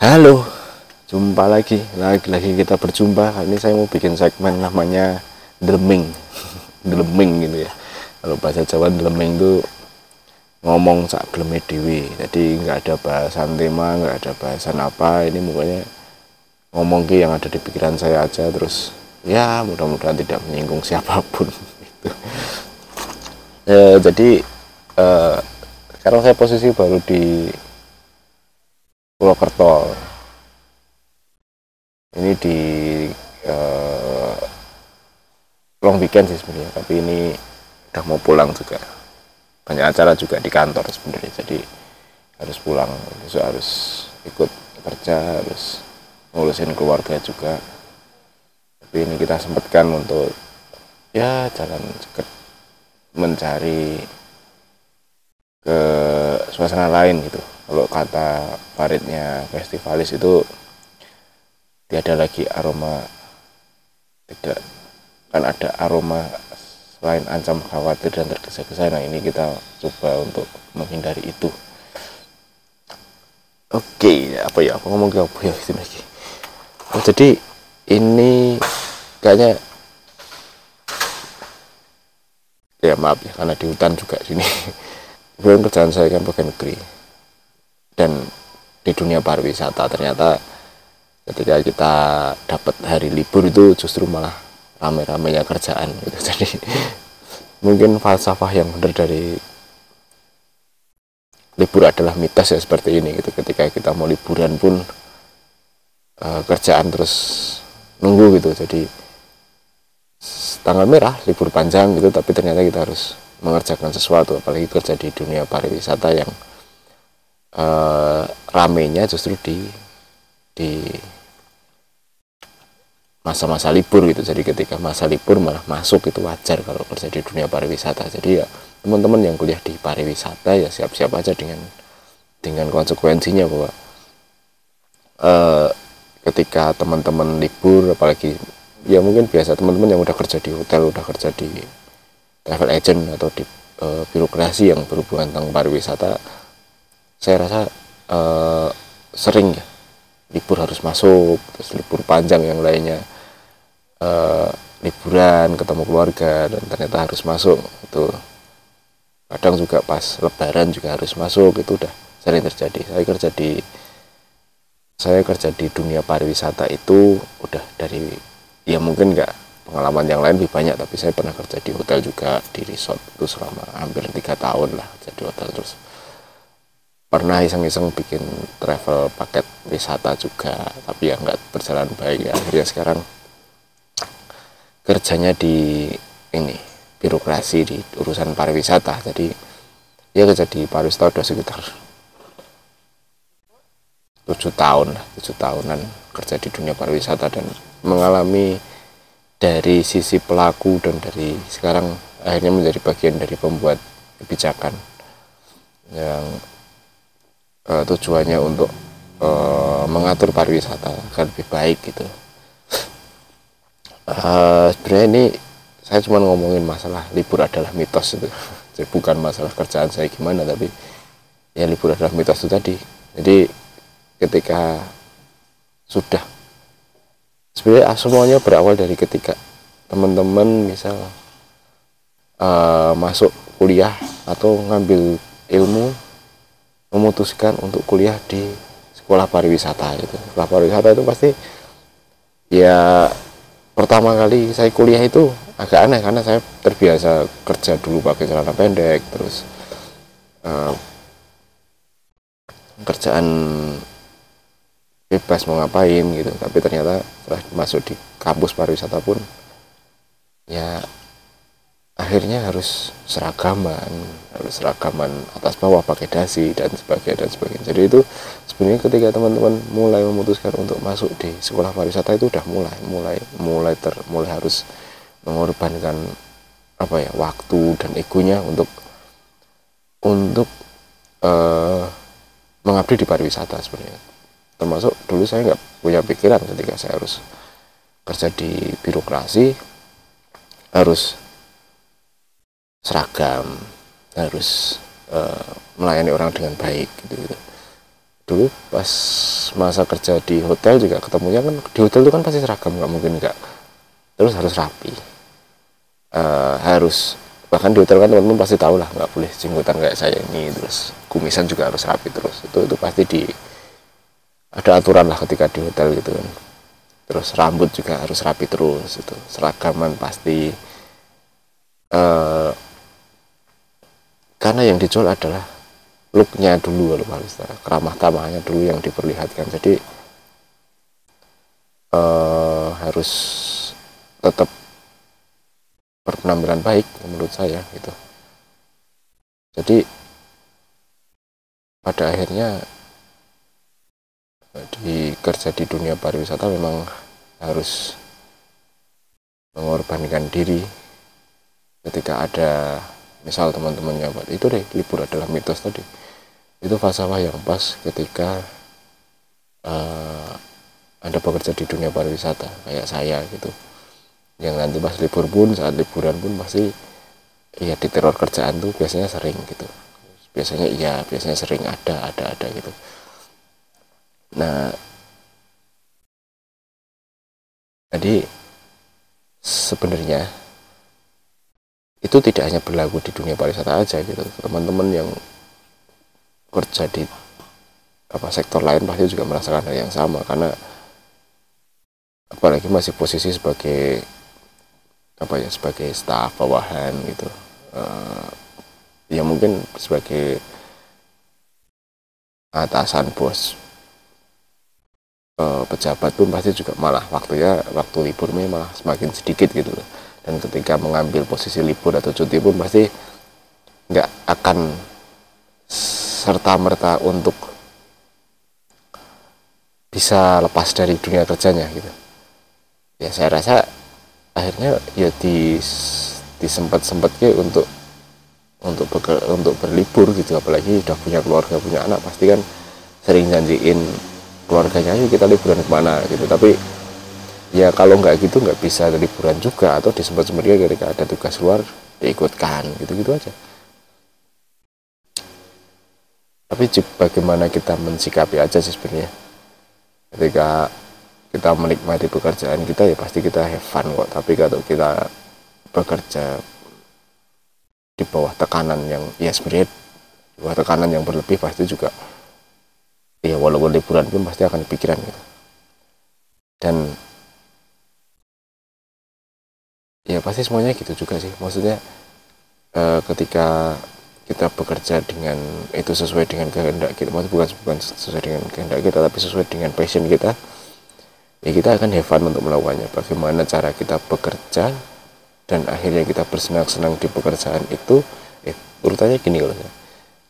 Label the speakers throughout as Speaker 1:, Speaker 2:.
Speaker 1: Halo, jumpa lagi kita berjumpa. Kali ini saya mau bikin segmen namanya Deleming. Deleming gitu ya. Kalau bahasa Jawa Deleming itu ngomong sak geleme dhewe. Jadi nggak ada bahasan tema, nggak ada bahasan apa. Ini pokoknya ngomong ke yang ada di pikiran saya aja. Terus ya mudah-mudahan tidak menyinggung siapapun. Gitu. Jadi sekarang saya posisi baru di Purwokerto. Ini di long weekend sih sebenarnya, tapi ini udah mau pulang juga. Banyak acara juga di kantor sebenarnya, jadi harus pulang. Besok harus ikut kerja, harus ngurusin keluarga juga. Tapi ini kita sempatkan untuk ya jalan mencari ke suasana lain gitu. Kalau kata Faridnya festivalis itu tiada lagi aroma, tidak kan ada aroma selain ancam, khawatir dan tergesa-gesa. Nah ini kita coba untuk menghindari itu. Oke, apa ngomong ke apa ya itu lagi. Jadi ini kayaknya ya maaf ya karena di hutan juga sini. Kebetulan kerjaan saya kan pegawai negeri dan di dunia pariwisata, ternyata ketika kita dapat hari libur itu justru malah rame-ramenya kerjaan gitu. Jadi mungkin falsafah yang benar dari libur adalah mitos ya, seperti ini gitu. Ketika kita mau liburan pun kerjaan terus nunggu gitu. Jadi tanggal merah libur panjang gitu, tapi ternyata kita harus mengerjakan sesuatu, apalagi kerja di dunia pariwisata yang ramenya justru di masa-masa libur gitu. Jadi ketika masa libur malah masuk, itu wajar kalau kerja di dunia pariwisata. Jadi ya teman-teman yang kuliah di pariwisata ya siap-siap aja dengan konsekuensinya bahwa ketika teman-teman libur, apalagi ya mungkin biasa teman-teman yang udah kerja di hotel, udah kerja di travel agent atau di birokrasi yang berhubungan tentang pariwisata, saya rasa sering ya libur harus masuk, terus libur panjang yang lainnya liburan ketemu keluarga dan ternyata harus masuk. Itu kadang juga pas lebaran juga harus masuk, itu udah sering terjadi. Saya kerja di dunia pariwisata itu udah dari, ya mungkin nggak pengalaman yang lain lebih banyak, tapi saya pernah kerja di hotel juga, di resort itu selama hampir 3 tahun lah kerja di hotel. Terus pernah iseng-iseng bikin travel paket wisata juga, tapi ya nggak berjalan baik ya. Akhirnya sekarang kerjanya di ini birokrasi di urusan pariwisata. Jadi ya kerja di pariwisata udah sekitar 7 tahunan kerja di dunia pariwisata, dan mengalami dari sisi pelaku dan dari sekarang akhirnya menjadi bagian dari pembuat kebijakan yang tujuannya untuk mengatur pariwisata agar lebih baik gitu. Sebenarnya ini saya cuma ngomongin masalah libur adalah mitos itu. Jadi bukan masalah kerjaan saya gimana, tapi ya libur adalah mitos itu tadi. Jadi ketika sudah, sebenarnya semuanya berawal dari ketika teman-teman misal masuk kuliah atau ngambil ilmu, memutuskan untuk kuliah di sekolah pariwisata gitu. Sekolah pariwisata itu pasti ya, pertama kali saya kuliah itu agak aneh karena saya terbiasa kerja dulu pakai celana pendek, terus kerjaan bebas mau ngapain gitu. Tapi ternyata setelah masuk di kampus pariwisata pun ya akhirnya harus seragaman atas bawah, pakai dasi dan sebagainya. Jadi itu sebenarnya ketika teman-teman mulai memutuskan untuk masuk di sekolah pariwisata itu udah mulai harus mengorbankan waktu dan egonya untuk mengabdi di pariwisata sebenarnya. Termasuk dulu saya nggak punya pikiran ketika saya harus kerja di birokrasi harus seragam, harus melayani orang dengan baik gitu. dulu pas masa kerja di hotel juga ketemunya kan di hotel itu kan pasti seragam, nggak mungkin nggak, terus harus rapi. Harus, bahkan di hotel kan teman-teman pasti tahu lah, nggak boleh jenggotan kayak saya ini, terus kumisan juga harus rapi terus, itu pasti ada aturan lah ketika di hotel gitu kan. Terus rambut juga harus rapi terus, itu seragaman pasti. eh, karena yang dijual adalah looknya dulu, kalau istilah keramah tamahnya dulu yang diperlihatkan, jadi harus tetap berpenampilan baik menurut saya gitu. Jadi pada akhirnya di kerja di dunia pariwisata memang harus mengorbankan diri ketika ada misal teman-temannya itu deh, libur adalah mitos tadi, itu falsafah yang pas ketika Anda bekerja di dunia pariwisata kayak saya gitu, yang nanti pas libur pun, saat liburan pun pasti ya diteror kerjaan tuh biasanya sering gitu, biasanya sering ada gitu. Nah, jadi sebenarnya itu tidak hanya berlaku di dunia pariwisata aja gitu, teman-teman yang kerja di sektor lain pasti juga merasakan hal yang sama, karena apalagi masih posisi sebagai sebagai staf bawahan gitu, ya mungkin sebagai atasan bos, pejabat pun pasti juga malah waktu liburnya malah semakin sedikit gitu loh. Dan ketika mengambil posisi libur atau cuti pun pasti nggak akan serta merta untuk bisa lepas dari dunia kerjanya gitu. Ya saya rasa akhirnya ya disempat-sempatnya untuk berlibur gitu, apalagi udah punya keluarga, punya anak, pasti kan sering janjiin keluarganya ayo kita liburan kemana gitu. Tapi ya kalau nggak gitu nggak bisa liburan juga, atau disempat-sempatnya ketika ada tugas luar diikutkan gitu-gitu aja. Tapi bagaimana kita mensikapi aja sih sebenarnya, ketika kita menikmati pekerjaan kita ya pasti kita have fun kok. Tapi kalau kita bekerja di bawah tekanan yang ya sebenarnya di bawah tekanan yang berlebih, pasti juga ya walaupun liburan pun pasti akan pikiran gitu. Dan ya pasti semuanya gitu juga sih, maksudnya ketika kita bekerja dengan itu sesuai dengan kehendak kita, maksudnya bukan sesuai dengan kehendak kita tapi sesuai dengan passion kita, ya kita akan have fun untuk melakukannya. Bagaimana cara kita bekerja dan akhirnya kita bersenang-senang di pekerjaan itu, urutannya gini, kalau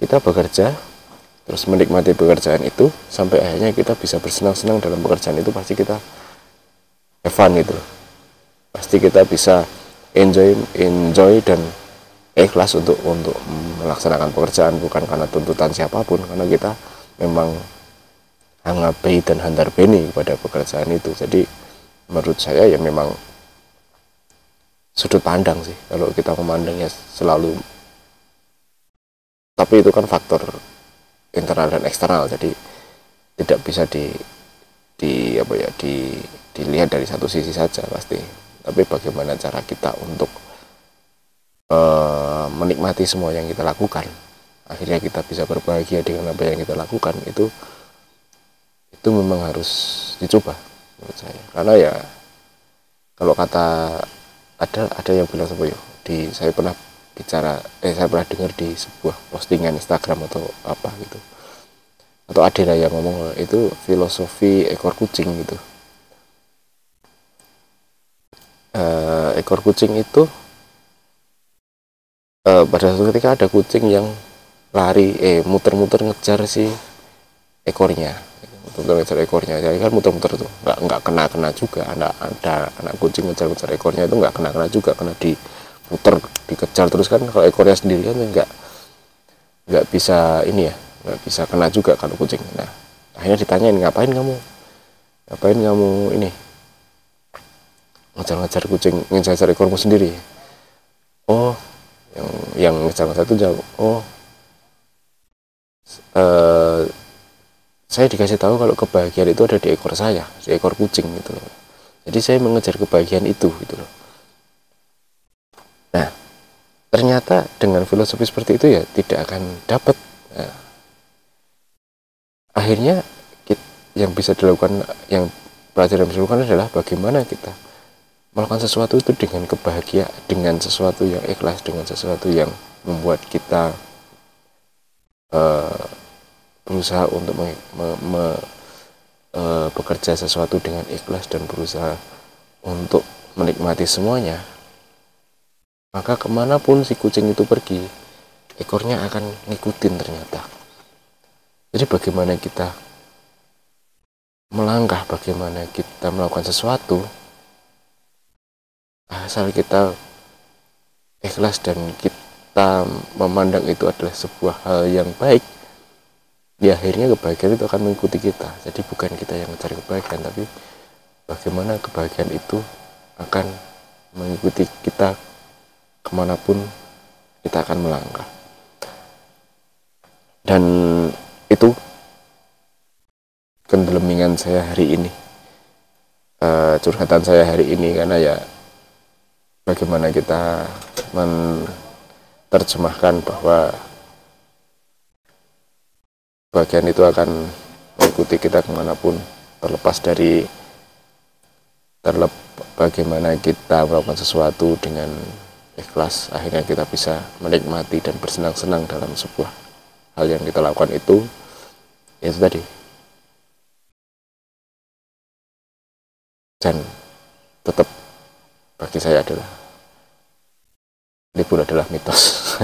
Speaker 1: kita bekerja terus menikmati pekerjaan itu sampai akhirnya kita bisa bersenang-senang dalam pekerjaan itu, pasti kita have fun gitu loh. Pasti kita bisa enjoy dan ikhlas untuk melaksanakan pekerjaan, bukan karena tuntutan siapapun, karena kita memang hangabai dan hantar beni pada pekerjaan itu. Jadi menurut saya ya memang sudut pandang sih kalau kita memandangnya selalu, tapi itu kan faktor internal dan eksternal, jadi tidak bisa dilihat dari satu sisi saja pasti. Tapi bagaimana cara kita untuk menikmati semua yang kita lakukan, akhirnya kita bisa berbahagia dengan apa yang kita lakukan, itu memang harus dicoba menurut saya. Karena ya kalau kata ada yang bilang saya pernah dengar di sebuah postingan Instagram atau apa gitu, atau ada yang ngomong itu filosofi ekor kucing gitu. Ekor kucing itu pada suatu ketika ada kucing yang lari muter-muter ngejar si ekornya, jadi kan muter-muter tuh nggak kena juga. Anak kucing ngejar ekornya itu nggak kena juga, karena diputer dikejar terus kan. Kalau ekornya sendiri kan nggak bisa nggak bisa kena juga kalau kucing. Nah akhirnya ditanyain, ngapain kamu ini ngejar ekormu sendiri? Oh, yang ngejar itu jawab, saya dikasih tahu kalau kebahagiaan itu ada di ekor saya, di ekor kucing gitu loh. Jadi saya mengejar kebahagiaan itu gitu loh. Nah, ternyata dengan filosofi seperti itu ya tidak akan dapat. Nah, akhirnya yang bisa dilakukan, yang pelajaran bisa dilakukan adalah bagaimana kita melakukan sesuatu itu dengan kebahagiaan, dengan sesuatu yang ikhlas, dengan sesuatu yang membuat kita berusaha untuk bekerja sesuatu dengan ikhlas dan berusaha untuk menikmati semuanya. Maka kemanapun si kucing itu pergi, ekornya akan ngikutin ternyata. Jadi bagaimana kita melangkah, bagaimana kita melakukan sesuatu, asal kita ikhlas dan kita memandang itu adalah sebuah hal yang baik, di akhirnya kebahagiaan itu akan mengikuti kita. Jadi bukan kita yang mencari kebahagiaan, tapi bagaimana kebahagiaan itu akan mengikuti kita kemanapun kita akan melangkah. Dan itu kendelemingan saya hari ini, curhatan saya hari ini, karena ya bagaimana kita menerjemahkan bahwa bagian itu akan mengikuti kita kemanapun, terlepas dari bagaimana kita melakukan sesuatu dengan ikhlas, akhirnya kita bisa menikmati dan bersenang-senang dalam sebuah hal yang kita lakukan itu tadi. Dan tetap bagi saya adalah libur adalah mitos.